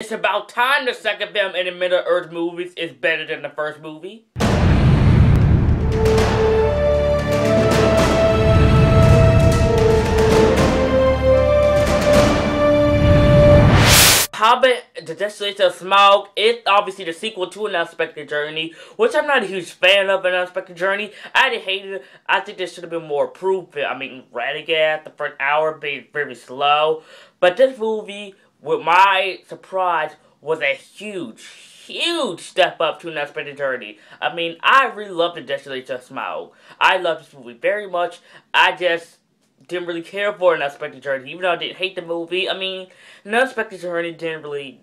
It's about time the second film in the Middle-earth movies is better than the first movie. Hobbit, The Desolation of Smaug is obviously the sequel to An Unexpected Journey, which I'm not a huge fan of An Unexpected Journey. I didn't hate it. I think there should have been more proof. I mean, Radagast, the first hour being very slow. But this movie, with my surprise, was a huge step up to An Unexpected Journey. I mean, I really love The Desolation of Smaug. I love this movie very much. I just didn't really care for An Unexpected Journey, even though I didn't hate the movie. I mean, An Unexpected Journey didn't really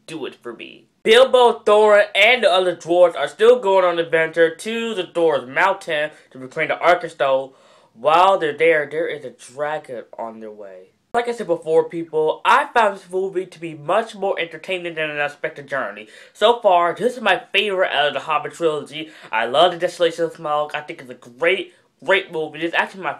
do it for me. Bilbo, Thorin, and the other dwarves are still going on an adventure to the Dwarves Mountain to reclaim the Arkenstone. While they're there is a dragon on their way. Like I said before, people, I found this movie to be much more entertaining than An Unexpected Journey. So far, this is my favorite out of the Hobbit trilogy. I love The Desolation of Smaug. I think it's a great movie. This is actually my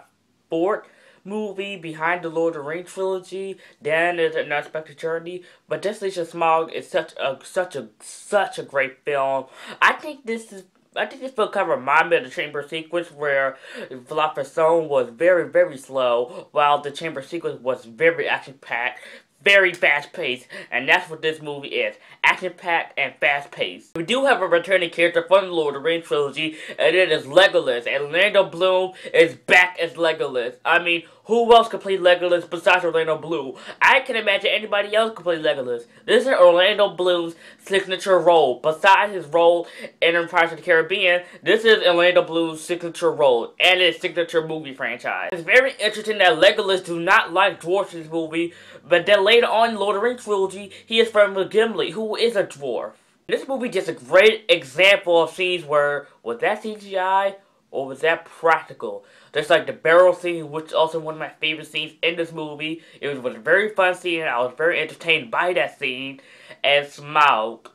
fourth movie behind the Lord of the Rings trilogy. Then there's An Unexpected Journey, but Desolation of Smaug is such a great film. I think this film kind of reminds me of the chamber sequence where Philosopher's Stone was very slow, while the chamber sequence was very action-packed, very fast-paced, and that's what this movie is. Action-packed and fast-paced. We do have a returning character from the Lord of the Rings trilogy, and it is Legolas. And Orlando Bloom is back as Legolas. I mean, who else could play Legolas besides Orlando Bloom? I can imagine anybody else could play Legolas. This is Orlando Bloom's signature role. Besides his role in Pirates of the Caribbean, this is Orlando Bloom's signature role and his signature movie franchise. It's very interesting that Legolas do not like dwarfs in this movie, but then later on in the Lord of the Rings trilogy, he is friends with Gimli, who is a dwarf. This movie is just a great example of scenes where, was that CGI or was that practical? Just like the barrel scene, which is also one of my favorite scenes in this movie. It was a very fun scene, and I was very entertained by that scene. And Smaug.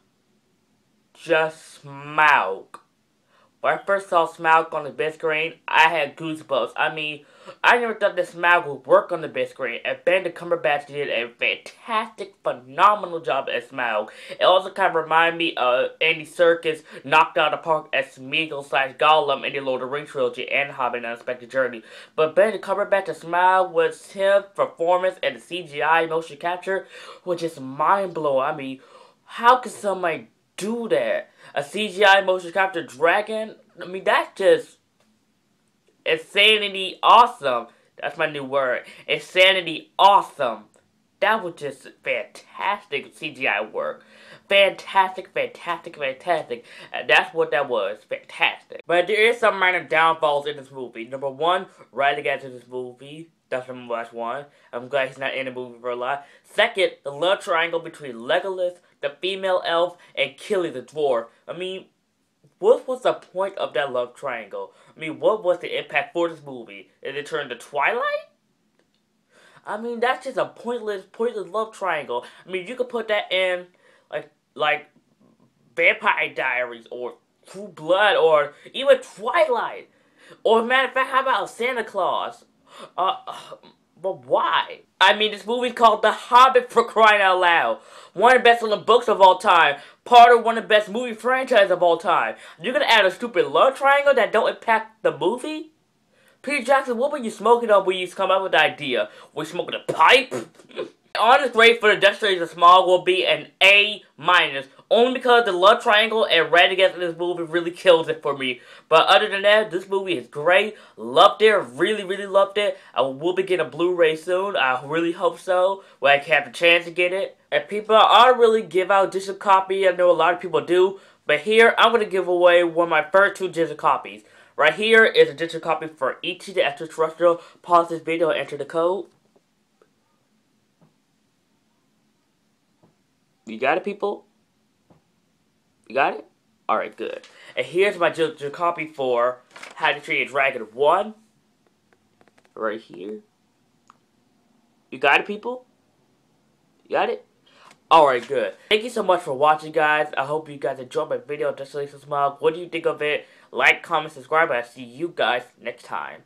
Just Smaug. When I first saw Smaug on the big screen, I had goosebumps. I mean, I never thought that Smaug would work on the big screen, and Benedict Cumberbatch did a fantastic, phenomenal job as Smaug. It also kind of reminded me of Andy Serkis knocked out of the park as Smeagol/Gollum in the Lord of the Rings trilogy and Hobbit and Unexpected Journey. But Benedict Cumberbatch as Smaug was his performance and the CGI motion capture was just mind-blowing. I mean, how could somebody do that? A CGI motion capture dragon? I mean, that's just insanity awesome. That's my new word. Insanity awesome. That was just fantastic CGI work. Fantastic. And that's what that was. Fantastic. But there is some minor downfalls in this movie. Number one, Radagast in this movie. That's number one. I'm glad he's not in the movie for a lot. Second, the love triangle between Legolas, the female elf, and Killy the dwarf. I mean, what was the point of that love triangle? I mean, what was the impact for this movie? Did it turn to Twilight? I mean, that's just a pointless love triangle. I mean, you could put that in, like Vampire Diaries, or True Blood, or even Twilight. Or, matter of fact, how about Santa Claus? But why? I mean, this movie's called The Hobbit, for crying out loud. One of the best-selling books of all time. Part of one of the best movie franchises of all time. You're gonna add a stupid love triangle that don't impact the movie? Peter Jackson, what were you smoking on when you come up with the idea? Were you smoking a pipe? Honest grade for The Desolation of Smaug will be an A-, only because the love triangle and Radagast in this movie really kills it for me. But other than that, this movie is great. Loved it, really loved it. I will be getting a Blu-ray soon. I really hope so, when I can have the chance to get it. And people, I don't really give out digital copy. I know a lot of people do, but here I'm gonna give away one of my first 2 digital copies. Right here is a digital copy for E.T. the Extraterrestrial. Pause this video and enter the code. You got it, people? You got it? Alright, good. And here's my digital copy for How to Train a Dragon 1. Right here. You got it, people? You got it? Alright, good. Thank you so much for watching, guys. I hope you guys enjoyed my video on Desolation of Smaug. What do you think of it? Like, comment, subscribe, and I'll see you guys next time.